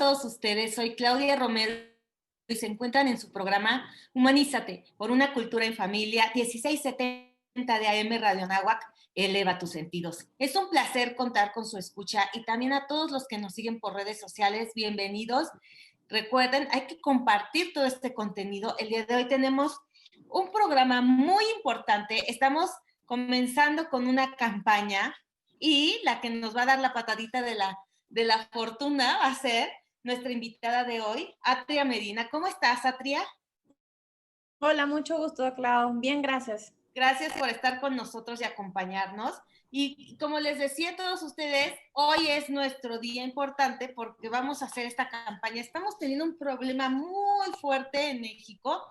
todos ustedes, soy Claudia Romero y se encuentran en su programa Humanízate, por una cultura en familia, 1670 de AM Radio Anáhuac, eleva tus sentidos. Es un placer contar con su escucha y también a todos los que nos siguen por redes sociales, bienvenidos. Recuerden, hay que compartir todo este contenido. El día de hoy tenemos un programa muy importante. Estamos comenzando con una campaña y la que nos va a dar la patadita de la fortuna va a ser nuestra invitada de hoy, Atria Medina. ¿Cómo estás, Atria? Hola, mucho gusto, Clau. Bien, gracias. Gracias por estar con nosotros y acompañarnos. Y como les decía a todos ustedes, hoy es nuestro día importante porque vamos a hacer esta campaña. Estamos teniendo un problema muy fuerte en México,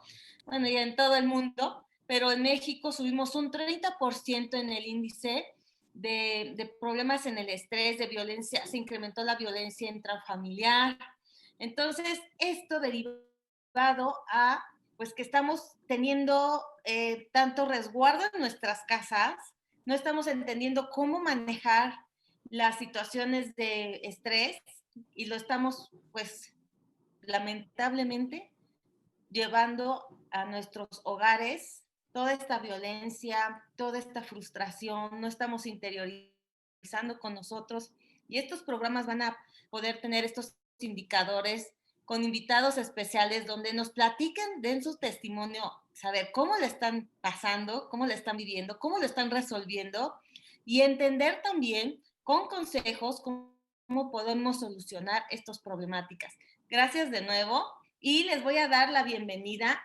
bueno, y en todo el mundo, pero en México subimos un 30% en el índice de problemas en el estrés, de violencia, se incrementó la violencia intrafamiliar. Entonces, esto derivado a pues que estamos teniendo tanto resguardo en nuestras casas, no estamos entendiendo cómo manejar las situaciones de estrés y lo estamos, pues, lamentablemente llevando a nuestros hogares toda esta violencia, toda esta frustración, no estamos interiorizando con nosotros y estos programas van a poder tener estos indicadores con invitados especiales donde nos platican, den su testimonio, saber cómo le están pasando, cómo le están viviendo, cómo lo están resolviendo y entender también con consejos cómo podemos solucionar estas problemáticas. Gracias de nuevo y les voy a dar la bienvenida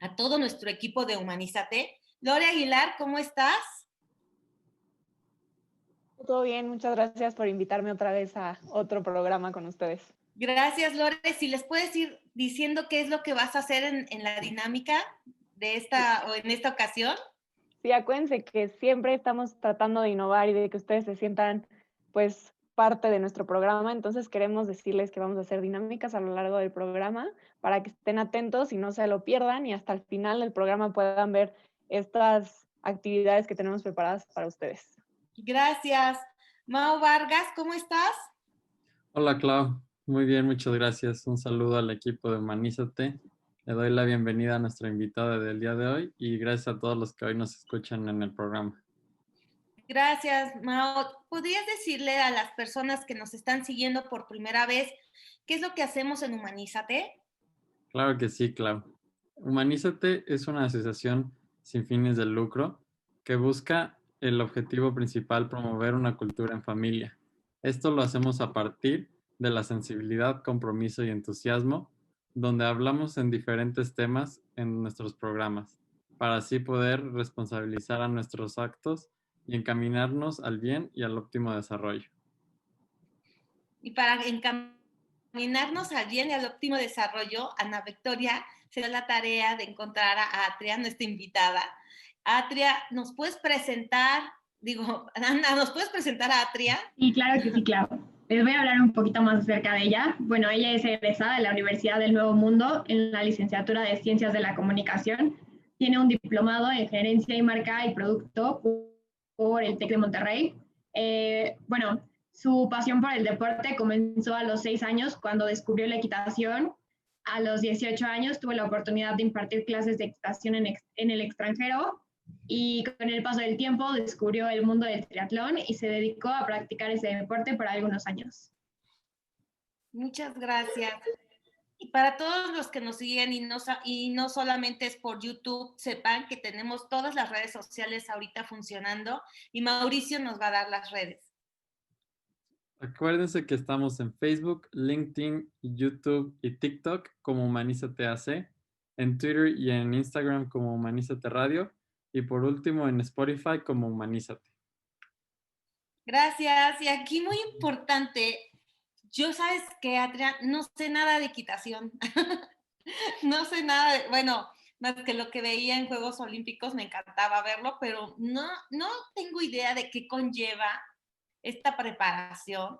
a todo nuestro equipo de Humanízate. Lore Aguilar, ¿cómo estás? Todo bien, muchas gracias por invitarme otra vez a otro programa con ustedes. Gracias, Lore. Si les puedes ir diciendo qué es lo que vas a hacer en la dinámica de esta o en esta ocasión. Sí, acuérdense que siempre estamos tratando de innovar y de que ustedes se sientan, pues, parte de nuestro programa. Entonces queremos decirles que vamos a hacer dinámicas a lo largo del programa para que estén atentos y no se lo pierdan y hasta el final del programa puedan ver estas actividades que tenemos preparadas para ustedes. Gracias. Mau Vargas, ¿cómo estás? Hola, Clau. Muy bien, muchas gracias. Un saludo al equipo de Humanízate. Le doy la bienvenida a nuestra invitada del día de hoy y gracias a todos los que hoy nos escuchan en el programa. Gracias, Mao. ¿Podrías decirle a las personas que nos están siguiendo por primera vez qué es lo que hacemos en Humanízate? Claro que sí, Clau. Humanízate es una asociación sin fines de lucro que busca el objetivo principal promover una cultura en familia. Esto lo hacemos a partir de la sensibilidad, compromiso y entusiasmo, donde hablamos en diferentes temas en nuestros programas, para así poder responsabilizar a nuestros actos y encaminarnos al bien y al óptimo desarrollo. Y para encaminarnos al bien y al óptimo desarrollo, Ana Victoria se da la tarea de encontrar a Atria, nuestra invitada. Atria, ¿nos puedes presentar? Digo, Ana, ¿nos puedes presentar a Atria? Sí, claro que sí, claro. Les voy a hablar un poquito más acerca de ella. Bueno, ella es egresada de la Universidad del Nuevo Mundo en la licenciatura de Ciencias de la Comunicación. Tiene un diplomado en Gerencia y Marca y Producto por el TEC de Monterrey. Bueno, su pasión por el deporte comenzó a los 6 años cuando descubrió la equitación. A los 18 años tuvo la oportunidad de impartir clases de equitación en el extranjero y con el paso del tiempo descubrió el mundo del triatlón y se dedicó a practicar ese deporte por algunos años. Muchas gracias. Y para todos los que nos siguen y no solamente es por YouTube, sepan que tenemos todas las redes sociales ahorita funcionando y Mauricio nos va a dar las redes. Acuérdense que estamos en Facebook, LinkedIn, YouTube y TikTok como Humanízate AC, en Twitter y en Instagram como Humanízate Radio y por último en Spotify como Humanízate. Gracias. Y aquí muy importante, yo sabes que, Atria, no sé nada de equitación. No sé nada, bueno, más que lo que veía en Juegos Olímpicos, me encantaba verlo, pero no tengo idea de qué conlleva esta preparación.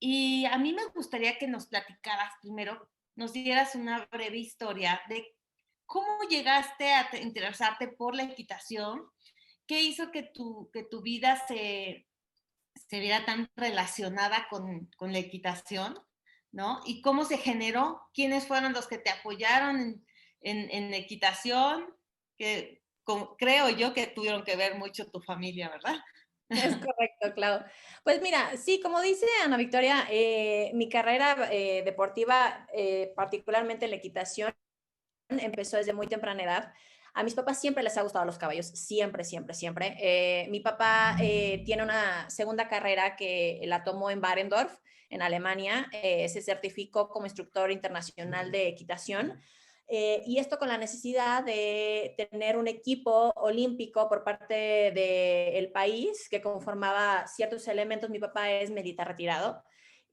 Y a mí me gustaría que nos platicaras primero, nos dieras una breve historia de cómo llegaste a interesarte por la equitación, qué hizo que tu vida se viera tan relacionada con la equitación. ¿no? ¿Y cómo se generó? ¿Quiénes fueron los que te apoyaron en equitación? Que creo yo que tuvieron que ver mucho tu familia, ¿verdad? Es correcto, Clau. Pues mira, sí, como dice Ana Victoria, mi carrera deportiva, particularmente en la equitación, empezó desde muy temprana edad. A mis papás siempre les ha gustado los caballos, siempre, siempre, siempre. Mi papá tiene una segunda carrera que la tomó en Barendorf, en Alemania. Se certificó como instructor internacional de equitación. Y esto con la necesidad de tener un equipo olímpico por parte del país que conformaba ciertos elementos. Mi papá es militar retirado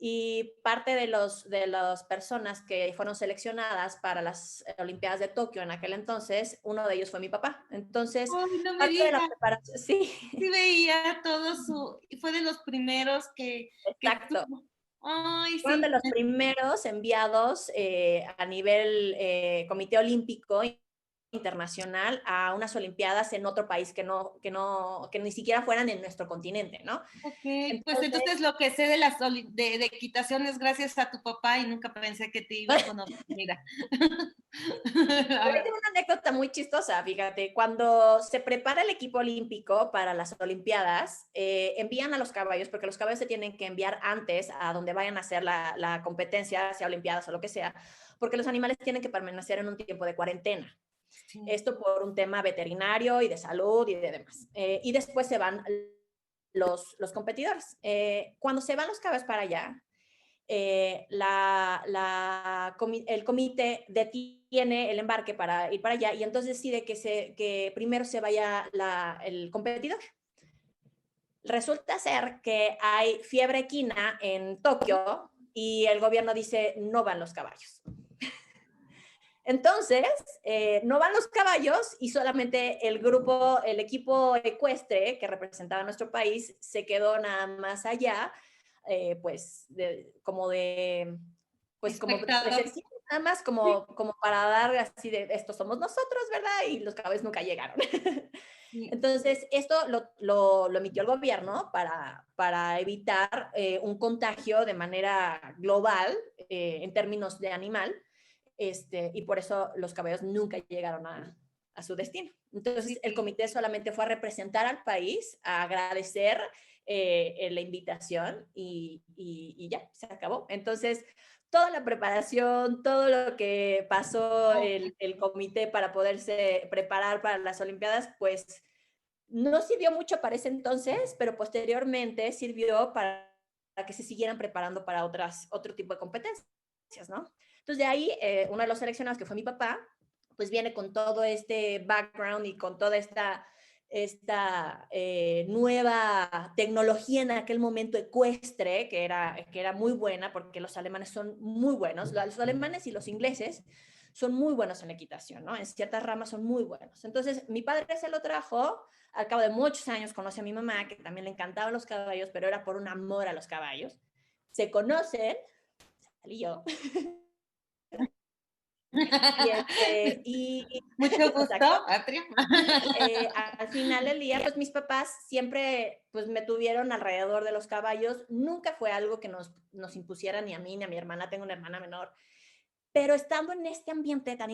y parte de las personas que fueron seleccionadas para las Olimpiadas de Tokio en aquel entonces, uno de ellos fue mi papá. Entonces, ¡Ay, no me parte de la digas! preparación, sí. Sí veía todo fue de los primeros Exacto. Ay, Fueron sí. de los primeros enviados a nivel Comité Olímpico Internacional a unas Olimpiadas en otro país que ni siquiera fueran en nuestro continente, ¿no? Ok, pues entonces lo que sé de de equitación es gracias a tu papá y nunca pensé que te iba a conocer, mira. Pero tengo una anécdota muy chistosa, fíjate, cuando se prepara el equipo olímpico para las Olimpiadas, envían a los caballos, porque los caballos se tienen que enviar antes a donde vayan a hacer la competencia, sea Olimpiadas o lo que sea, porque los animales tienen que permanecer en un tiempo de cuarentena. Sí. Esto por un tema veterinario y de salud y de demás. Y después se van los competidores. Cuando se van los caballos para allá, el comité detiene el embarque para ir para allá y entonces decide que primero se vaya el competidor. Resulta ser que hay fiebre equina en Tokio y el gobierno dice no van los caballos. Entonces, no van los caballos y solamente el equipo ecuestre que representaba a nuestro país se quedó nada más allá, pues nada más como para dar así de esto somos nosotros, ¿verdad? Y los caballos nunca llegaron. Entonces, esto lo emitió el gobierno para evitar un contagio de manera global en términos de animal. Y por eso los caballos nunca llegaron a su destino. Entonces, el comité solamente fue a representar al país, a agradecer la invitación y ya, se acabó. Entonces, toda la preparación, todo lo que pasó el comité para poderse preparar para las Olimpiadas, pues no sirvió mucho para ese entonces, pero posteriormente sirvió para que se siguieran preparando para otro tipo de competencias, ¿no? Entonces, de ahí, uno de los seleccionados, que fue mi papá, pues viene con todo este background y con toda esta nueva tecnología en aquel momento ecuestre, que era muy buena, porque los alemanes son muy buenos, los alemanes y los ingleses son muy buenos en la equitación, ¿no? En ciertas ramas son muy buenos. Entonces, mi padre se lo trajo, al cabo de muchos años conoce a mi mamá, que también le encantaban los caballos, pero era por un amor a los caballos. Se conocen, salí yo. Mucho gusto, Patria. Al final del día, pues mis papás siempre pues me tuvieron alrededor de los caballos. Nunca fue algo que nos impusiera ni a mí ni a mi hermana. Tengo una hermana menor. Pero estando en este ambiente tan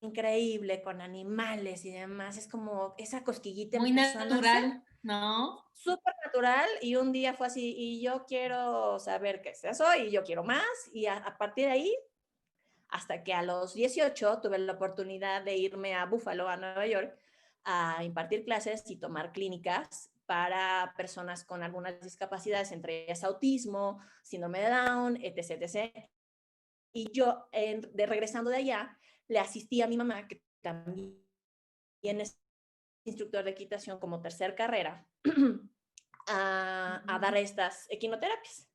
increíble, con animales y demás, es como esa cosquillita. Muy natural, ¿no? Súper natural, y un día fue así, y yo quiero saber qué es eso, y yo quiero más, y a partir de ahí, hasta que a los 18 tuve la oportunidad de irme a Buffalo, a Nueva York, a impartir clases y tomar clínicas para personas con algunas discapacidades, entre ellas autismo, síndrome de Down, etc., etc. Y yo, regresando de allá, le asistí a mi mamá, que también es instructor de equitación como tercer carrera, a dar estas equinoterapias.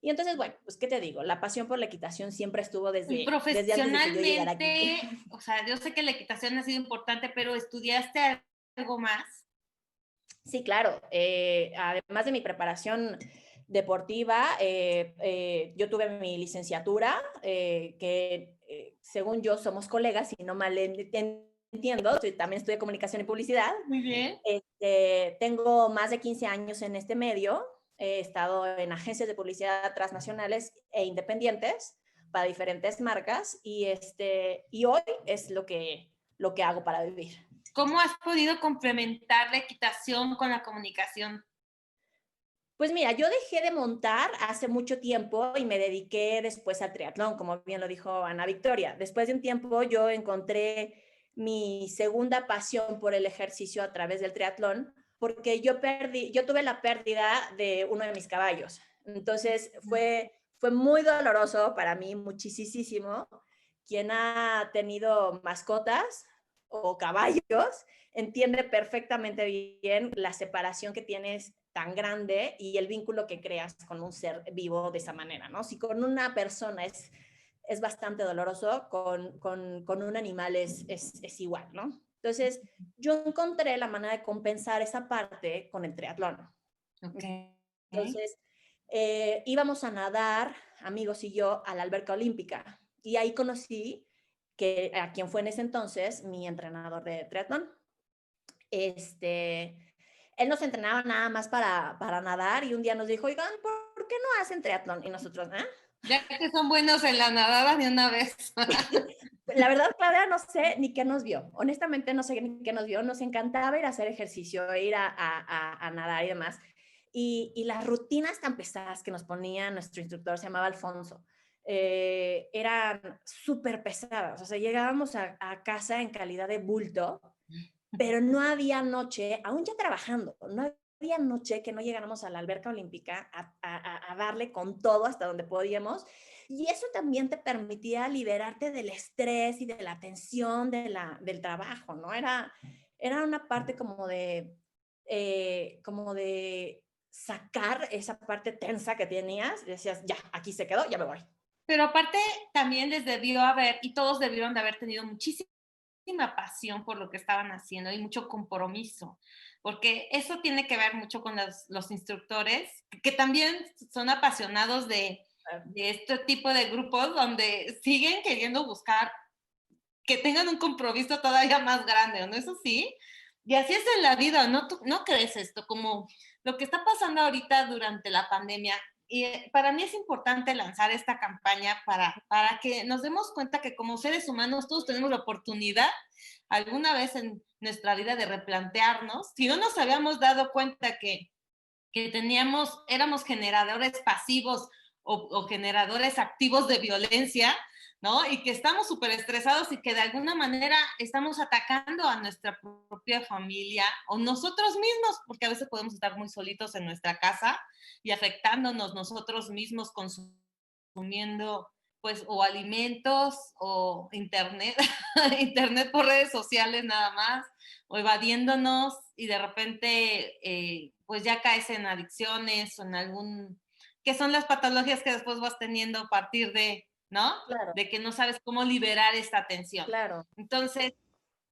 Y entonces, bueno, pues, ¿qué te digo? La pasión por la equitación siempre estuvo desde antes de que yo llegara aquí. O sea, yo sé que la equitación ha sido importante, pero ¿estudiaste algo más? Sí, claro. Además de mi preparación deportiva, yo tuve mi licenciatura, que según yo somos colegas, si no mal entiendo, también estudié comunicación y publicidad. Muy bien. Tengo más de 15 años en este medio. He estado en agencias de publicidad transnacionales e independientes. para diferentes marcas y hoy es lo que hago para vivir. ¿Cómo has podido complementar la equitación con la comunicación? Pues mira, yo dejé de montar hace mucho tiempo y me dediqué después al triatlón, como bien lo dijo Ana Victoria. Después de un tiempo yo encontré mi segunda pasión por el ejercicio a través del triatlón, porque yo tuve la pérdida de uno de mis caballos. Entonces fue muy doloroso para mí, muchísimo. Quien ha tenido mascotas o caballos entiende perfectamente bien la separación que tienes tan grande y el vínculo que creas con un ser vivo de esa manera, ¿no? Si con una persona es bastante doloroso, con un animal es igual, ¿no? Entonces, yo encontré la manera de compensar esa parte con el triatlón. Okay. Entonces, íbamos a nadar, amigos y yo, a la alberca olímpica. Y ahí conocí a quien fue en ese entonces mi entrenador de triatlón. Él nos entrenaba nada más para nadar y un día nos dijo, oigan, ¿por qué no hacen triatlón? Y nosotros, ¿eh? Ya que son buenos en la nadada de una vez. La verdad, Claudia, no sé ni qué nos vio. Honestamente, no sé ni qué nos vio. Nos encantaba ir a hacer ejercicio, ir a nadar y demás. Y las rutinas tan pesadas que nos ponía nuestro instructor, se llamaba Alfonso, eran súper pesadas. O sea, llegábamos a casa en calidad de bulto, pero no había noche, aún ya trabajando, no había noche que no llegáramos a la alberca olímpica a darle con todo hasta donde podíamos. Y eso también te permitía liberarte del estrés y de la tensión del trabajo, ¿no? Era una parte como de sacar esa parte tensa que tenías y decías, ya, aquí se quedó, ya me voy. Pero aparte también les debió haber, y todos debieron de haber tenido muchísima pasión por lo que estaban haciendo y mucho compromiso, porque eso tiene que ver mucho con los instructores, que también son apasionados de este tipo de grupos donde siguen queriendo buscar que tengan un compromiso todavía más grande, ¿no? Eso sí. Y así es en la vida, ¿no? ¿Tú no crees esto? Como lo que está pasando ahorita durante la pandemia. Y para mí es importante lanzar esta campaña para que nos demos cuenta que como seres humanos todos tenemos la oportunidad alguna vez en nuestra vida de replantearnos. Si no nos habíamos dado cuenta que éramos generadores pasivos o generadores activos de violencia, ¿no? Y que estamos súper estresados y que de alguna manera estamos atacando a nuestra propia familia o nosotros mismos, porque a veces podemos estar muy solitos en nuestra casa y afectándonos nosotros mismos consumiendo pues o alimentos o internet, internet por redes sociales nada más, o evadiéndonos y de repente pues ya caes en adicciones o en algún, que son las patologías que después vas teniendo a partir de, ¿no? Claro. De que no sabes cómo liberar esta tensión. Claro. Entonces,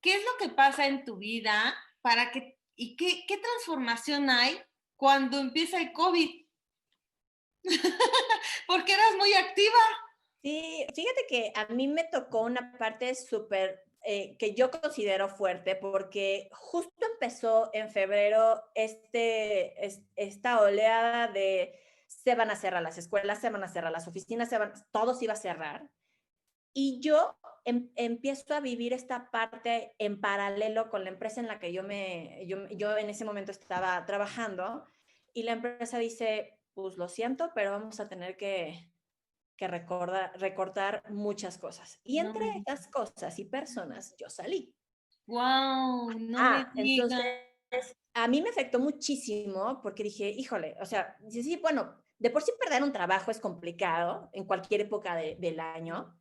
¿qué es lo que pasa en tu vida para que, y qué transformación hay cuando empieza el COVID? Porque eras muy activa. Sí, fíjate que a mí me tocó una parte súper que yo considero fuerte porque justo empezó en febrero esta oleada de se van a cerrar las escuelas, se van a cerrar las oficinas, todo se iba a cerrar. Y yo empiezo a vivir esta parte en paralelo con la empresa en la que yo en ese momento estaba trabajando y la empresa dice, pues lo siento, pero vamos a tener que recortar muchas cosas. Y entre estas cosas y personas, yo salí. ¡Wow! No me digas. Entonces, a mí me afectó muchísimo porque dije, híjole, o sea, sí, bueno, de por sí perder un trabajo es complicado en cualquier época del año,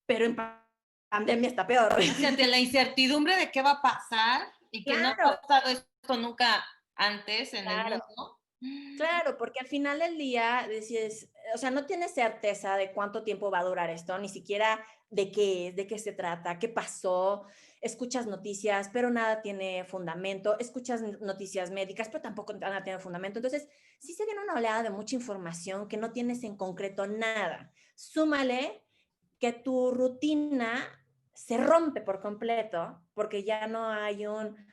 pero en pandemia está peor. O sea, ante la incertidumbre de qué va a pasar y que no ha pasado esto nunca antes en el mundo. Claro, porque al final del día dices, o sea, no tienes certeza de cuánto tiempo va a durar esto, ni siquiera de qué se trata, qué pasó. Escuchas noticias, pero nada tiene fundamento. Escuchas noticias médicas, pero tampoco nada tiene fundamento. Entonces, sí se viene una oleada de mucha información que no tienes en concreto nada. Súmale que tu rutina se rompe por completo porque ya no hay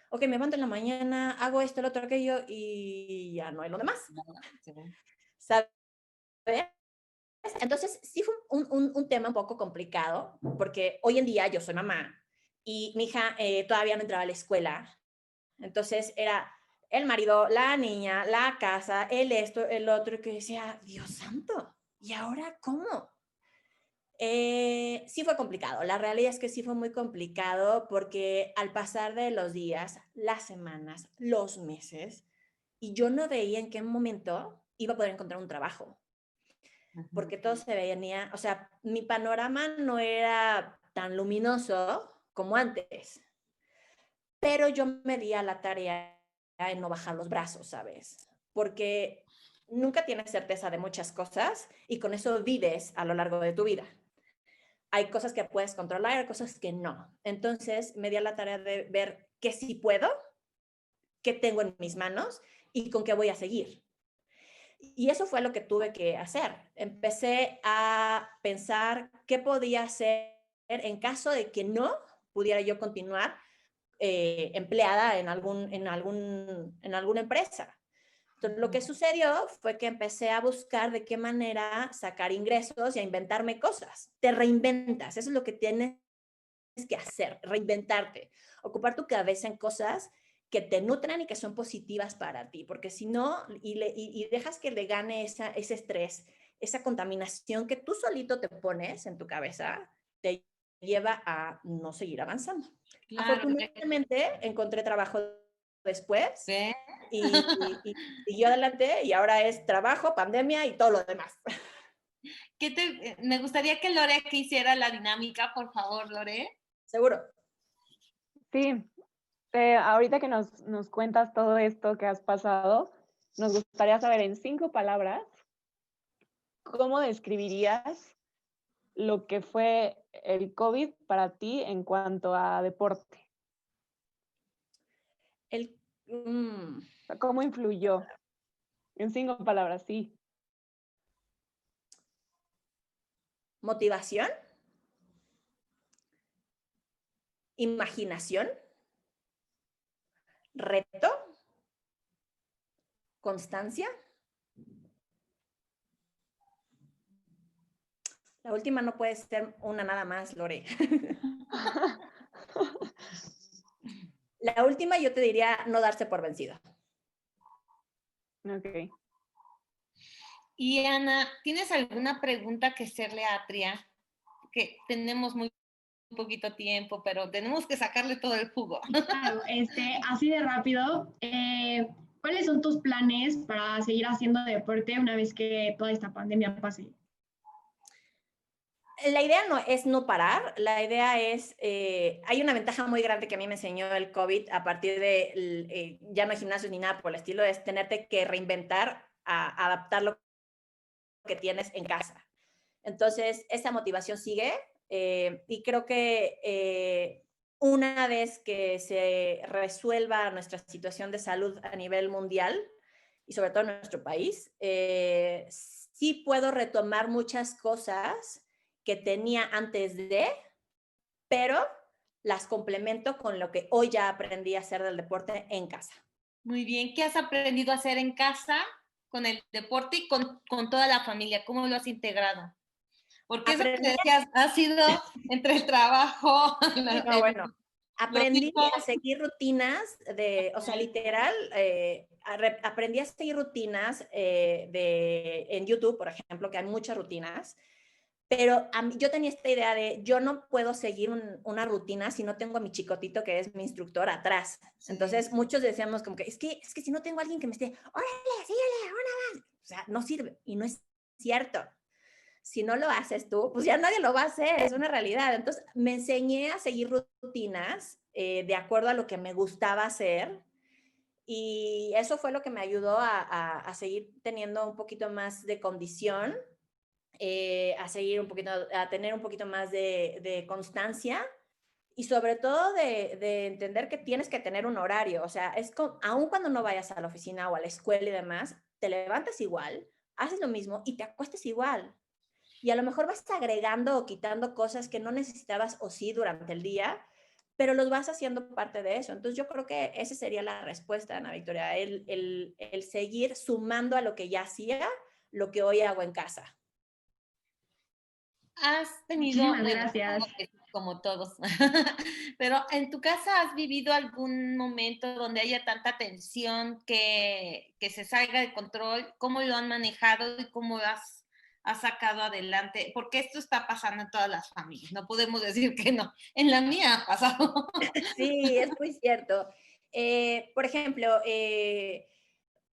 ok, me levanto en la mañana, hago esto, lo otro, aquello y ya no hay lo demás. ¿Sabes? Entonces, sí fue un tema un poco complicado, porque hoy en día yo soy mamá y mi hija todavía no entraba a la escuela. Entonces era el marido, la niña, la casa, el esto, el otro, y que decía, Dios santo, ¿y ahora cómo? Sí fue complicado. La realidad es que sí fue muy complicado porque al pasar de los días, las semanas, los meses, y yo no veía en qué momento iba a poder encontrar un trabajo, porque todo se venía, o sea, mi panorama no era tan luminoso como antes, pero yo me di a la tarea en no bajar los brazos, ¿sabes? Porque nunca tienes certeza de muchas cosas y con eso vives a lo largo de tu vida. Hay cosas que puedes controlar, hay cosas que no. Entonces me di a la tarea de ver qué sí puedo, qué tengo en mis manos y con qué voy a seguir. Y eso fue lo que tuve que hacer. Empecé a pensar qué podía hacer en caso de que no pudiera yo continuar empleada en alguna empresa. Entonces, lo que sucedió fue que empecé a buscar de qué manera sacar ingresos y a inventarme cosas. Te reinventas, eso es lo que tienes que hacer, reinventarte, ocupar tu cabeza en cosas que te nutran y que son positivas para ti, porque si no, y dejas que le gane ese estrés, esa contaminación que tú solito te pones en tu cabeza, te lleva a no seguir avanzando. Claro. Afortunadamente encontré trabajo después ¿Ve? y siguió adelante y ahora es trabajo, pandemia y todo lo demás. Me gustaría que Lore que hiciera la dinámica, por favor, Lore. Seguro. Sí, ahorita que nos cuentas todo esto que has pasado, nos gustaría saber en 5 palabras, ¿cómo describirías lo que fue el COVID para ti en cuanto a deporte? ¿Cómo influyó? En 5 palabras, sí. Motivación, imaginación, reto, constancia. La última no puede ser una nada más, Lore. La última yo te diría no darse por vencido. Ok. Y Ana, ¿tienes alguna pregunta que hacerle a Atria? Que tenemos muy poquito tiempo, pero tenemos que sacarle todo el jugo. Claro, así de rápido, ¿cuáles son tus planes para seguir haciendo deporte una vez que toda esta pandemia pase? La idea no es no parar, la idea es, hay una ventaja muy grande que a mí me enseñó el COVID a partir de, ya no hay gimnasios ni nada por el estilo, es tenerte que reinventar, a adaptar lo que tienes en casa. Entonces, esa motivación sigue y creo que una vez que se resuelva nuestra situación de salud a nivel mundial y sobre todo en nuestro país, sí puedo retomar muchas cosas que tenía antes de, pero las complemento con lo que hoy ya aprendí a hacer del deporte en casa. Muy bien, ¿qué has aprendido a hacer en casa con el deporte y con toda la familia? ¿Cómo lo has integrado? Porque eso que decías ha sido entre el trabajo. No, bueno, aprendí a seguir rutinas o sea, literal, aprendí a seguir rutinas en YouTube, por ejemplo, que hay muchas rutinas, pero yo tenía esta idea de yo no puedo seguir una rutina si no tengo a mi chicotito que es mi instructor atrás. Sí. Entonces muchos decíamos como que es que si no tengo a alguien que me esté, órale, síguele, una más. O sea, no sirve y no es cierto. Si no lo haces tú, pues ya nadie lo va a hacer, es una realidad. Entonces me enseñé a seguir rutinas de acuerdo a lo que me gustaba hacer y eso fue lo que me ayudó a seguir teniendo un poquito más de condición, a tener un poquito más de constancia y sobre todo de entender que tienes que tener un horario. O sea, aun cuando no vayas a la oficina o a la escuela y demás, te levantas igual, haces lo mismo y te acuestas igual. Y a lo mejor vas agregando o quitando cosas que no necesitabas o sí durante el día, pero los vas haciendo parte de eso. Entonces yo creo que esa sería la respuesta, Ana Victoria, el seguir sumando a lo que ya hacía, lo que hoy hago en casa. Has tenido, Muchísimas bueno, gracias. supongo que sí, como todos, pero ¿en tu casa has vivido algún momento donde haya tanta tensión que se salga de control? ¿Cómo lo han manejado y cómo has sacado adelante? Porque esto está pasando en todas las familias, no podemos decir que no. En la mía ha pasado. Sí, es muy cierto. Por ejemplo,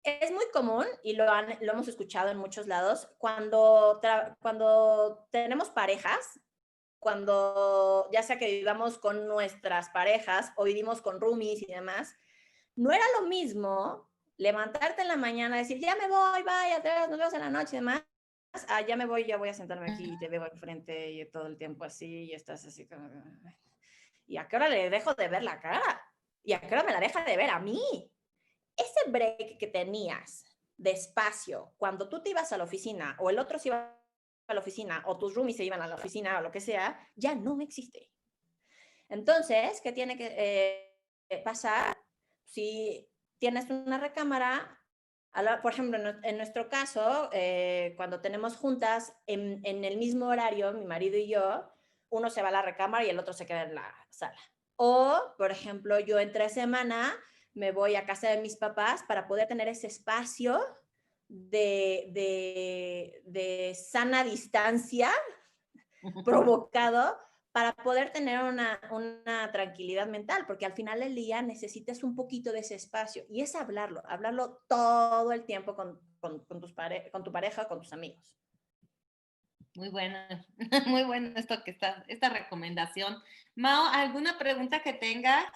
es muy común y lo hemos escuchado en muchos lados, cuando tenemos parejas, cuando ya sea que vivamos con nuestras parejas o vivimos con roomies y demás, no era lo mismo levantarte en la mañana y decir, ya me voy, bye, adiós, nos vemos en la noche y demás. Ah, ya me voy, ya voy a sentarme aquí y te veo enfrente y todo el tiempo así y estás así como... ¿Y a qué hora le dejo de ver la cara? ¿Y a qué hora me la deja de ver a mí? Ese break que tenías de espacio cuando tú te ibas a la oficina o el otro se iba a la oficina o tus roomies se iban a la oficina o lo que sea, ya no existe. Entonces, ¿qué tiene que pasar? Si tienes una recámara, por ejemplo, en nuestro caso, cuando tenemos juntas en el mismo horario, mi marido y yo, uno se va a la recámara y el otro se queda en la sala. O, por ejemplo, yo entre semana me voy a casa de mis papás para poder tener ese espacio de sana distancia provocado para poder tener una tranquilidad mental, porque al final del día necesitas un poquito de ese espacio y es hablarlo todo el tiempo con tu pareja, con tus amigos. Muy bueno, muy bueno esta recomendación. Mao, ¿alguna pregunta que tengas?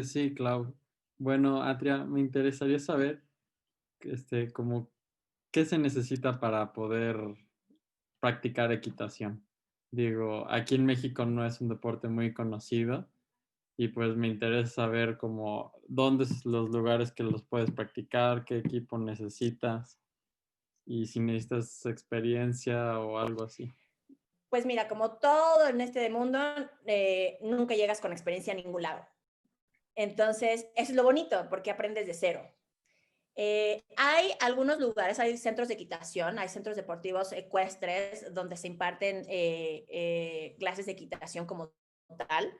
Sí, Clau. Bueno, Atria, me interesaría saber, como, ¿qué se necesita para poder practicar equitación? Digo, aquí en México no es un deporte muy conocido y pues me interesa saber como dónde son los lugares que los puedes practicar, qué equipo necesitas y si necesitas experiencia o algo así. Pues mira, como todo en este mundo, nunca llegas con experiencia a ningún lado. Entonces, eso es lo bonito, porque aprendes de cero. Hay algunos lugares, hay centros de equitación, hay centros deportivos ecuestres donde se imparten clases de equitación como tal.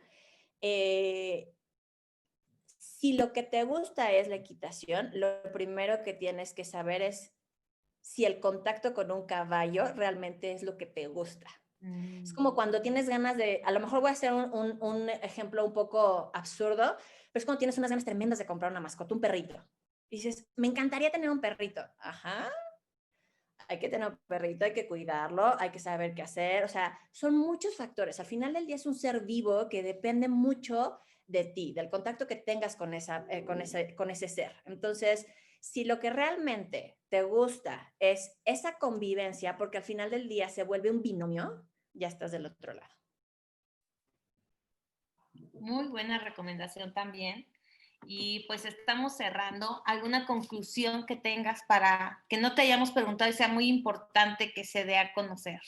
Si lo que te gusta es la equitación, lo primero que tienes que saber es si el contacto con un caballo realmente es lo que te gusta. Es como cuando tienes ganas de, a lo mejor voy a hacer un ejemplo un poco absurdo, pero es cuando tienes unas ganas tremendas de comprar una mascota, un perrito. Y dices, me encantaría tener un perrito. Ajá, hay que tener un perrito, hay que cuidarlo, hay que saber qué hacer. O sea, son muchos factores. Al final del día es un ser vivo que depende mucho de ti, del contacto que tengas con ese ser. Entonces, si lo que realmente te gusta es esa convivencia, porque al final del día se vuelve un binomio, ya estás del otro lado. Muy buena recomendación también. Y pues estamos cerrando. ¿Alguna conclusión que tengas para que no te hayamos preguntado y sea muy importante que se dé a conocer?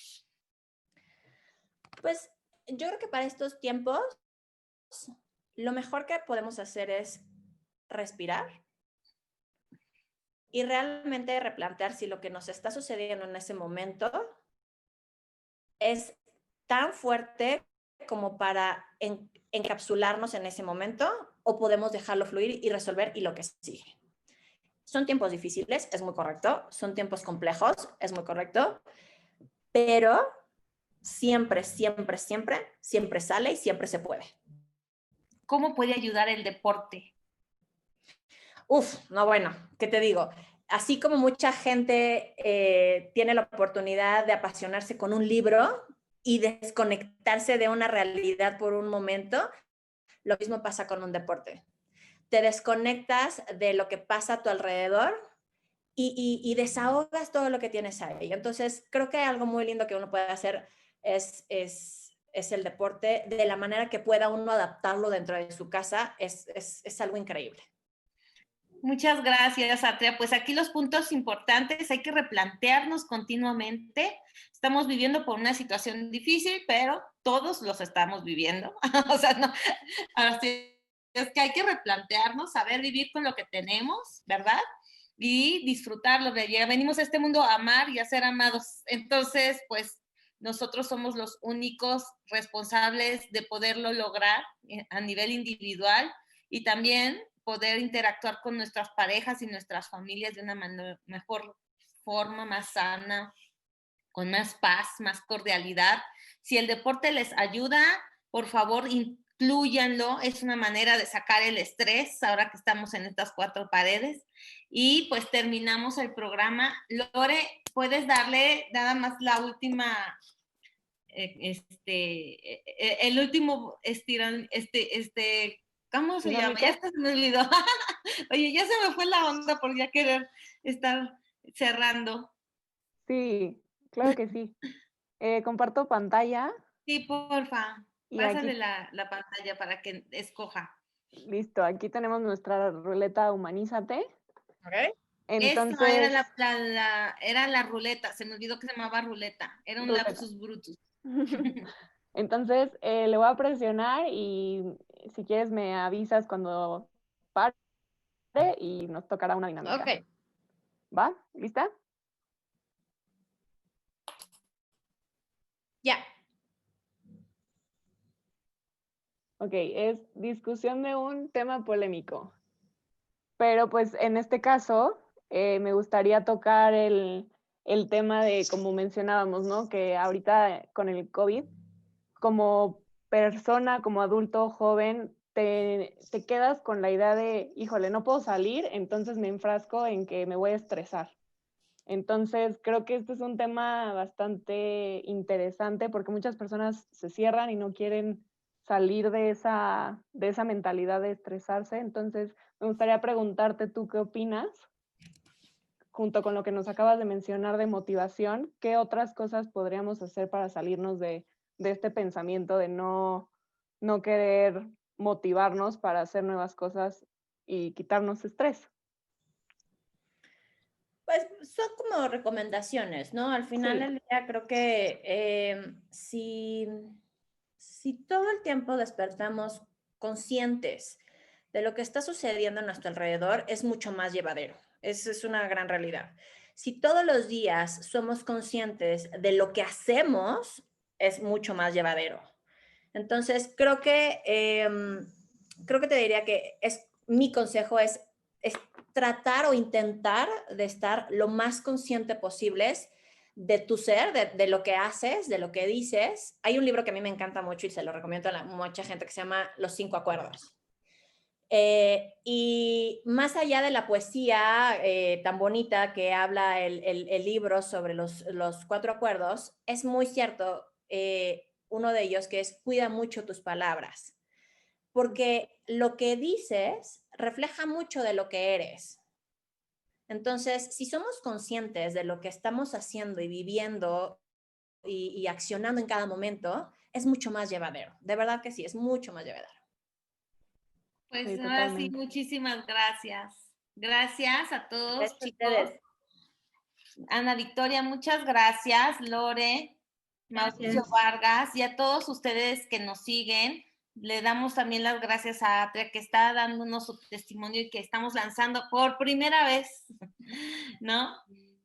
Pues yo creo que para estos tiempos, lo mejor que podemos hacer es respirar y realmente replantear si lo que nos está sucediendo en ese momento es tan fuerte como para encapsularnos en ese momento o podemos dejarlo fluir y resolver y lo que sigue. Son tiempos difíciles, es muy correcto, son tiempos complejos, es muy correcto, pero siempre, siempre, siempre, siempre sale y siempre se puede. ¿Cómo puede ayudar el deporte? No, bueno, ¿qué te digo? Así como mucha gente tiene la oportunidad de apasionarse con un libro y desconectarse de una realidad por un momento, lo mismo pasa con un deporte. Te desconectas de lo que pasa a tu alrededor y desahogas todo lo que tienes ahí. Entonces, creo que algo muy lindo que uno puede hacer es el deporte de la manera que pueda uno adaptarlo dentro de su casa. Es algo increíble. Muchas gracias, Atria. Pues aquí los puntos importantes, hay que replantearnos continuamente. Estamos viviendo por una situación difícil, pero todos los estamos viviendo. O sea, no, así es que hay que replantearnos, saber vivir con lo que tenemos, ¿verdad? y disfrutarlo. Venimos a este mundo a amar y a ser amados. Entonces, pues nosotros somos los únicos responsables de poderlo lograr a nivel individual y también poder interactuar con nuestras parejas y nuestras familias de una mejor forma, más sana, con más paz, más cordialidad. Si el deporte les ayuda, por favor, inclúyanlo. Es una manera de sacar el estrés ahora que estamos en estas 4 paredes. Y pues terminamos el programa. Lore, ¿puedes darle nada más la última, el último estirón, ¿cómo se llama? Ya se me olvidó. Oye, ya se me fue la onda por ya querer estar cerrando. Sí, claro que sí. Comparto pantalla. Sí, porfa. Y Pásale aquí, la pantalla para que escoja. listo, aquí tenemos nuestra ruleta Humanízate. Ok. Entonces, Era la ruleta, se me olvidó que se llamaba ruleta, era un ruleta. lapsus brutus. Entonces, le voy a presionar y si quieres me avisas cuando pare y nos tocará una dinámica. Ok. ¿Va? ¿Lista? Ya. Ok, es discusión de un tema polémico. Pero pues en este caso me gustaría tocar el tema de, como mencionábamos, ¿no? Que ahorita con el COVID, como persona, como adulto joven, te quedas con la idea de, híjole, no puedo salir, entonces me enfrasco en que me voy a estresar. Entonces, creo que este es un tema bastante interesante porque muchas personas se cierran y no quieren salir de esa mentalidad de estresarse. Entonces, me gustaría preguntarte tú qué opinas, junto con lo que nos acabas de mencionar de motivación, qué otras cosas podríamos hacer para salirnos de este pensamiento de no querer motivarnos para hacer nuevas cosas y quitarnos estrés. Pues son como recomendaciones, ¿no? Al final Sí. del día creo que si todo el tiempo despertamos conscientes de lo que está sucediendo a nuestro alrededor, es mucho más llevadero. Esa es una gran realidad. Si todos los días somos conscientes de lo que hacemos, es mucho más llevadero. Entonces, creo que te diría que mi consejo es tratar o intentar de estar lo más consciente posible de tu ser, de lo que haces, de lo que dices. Hay un libro que a mí me encanta mucho y se lo recomiendo a mucha gente que se llama Los 5 Acuerdos. Y más allá de la poesía tan bonita que habla el libro sobre los 4 acuerdos, es muy cierto uno de ellos que es cuida mucho tus palabras, porque lo que dices refleja mucho de lo que eres. Entonces, si somos conscientes de lo que estamos haciendo y viviendo y accionando en cada momento, es mucho más llevadero. De verdad que sí, es mucho más llevadero. Pues Sí, ahora sí, totalmente. muchísimas gracias. Gracias a todos, Gracias a chicos. ustedes. Ana Victoria, muchas gracias. Lore, Mauricio Gracias. Vargas y a todos ustedes que nos siguen. Le damos también las gracias a Atria que está dándonos su testimonio y que estamos lanzando por primera vez, ¿no?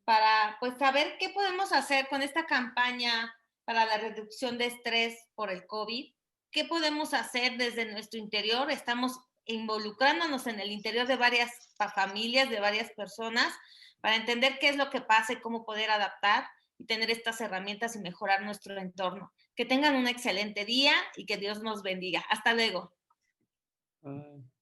Para pues saber qué podemos hacer con esta campaña para la reducción de estrés por el COVID. ¿Qué podemos hacer desde nuestro interior? Estamos involucrándonos en el interior de varias familias, de varias personas, para entender qué es lo que pasa y cómo poder adaptar y tener estas herramientas y mejorar nuestro entorno. Que tengan un excelente día y que Dios nos bendiga. Hasta luego. Bye.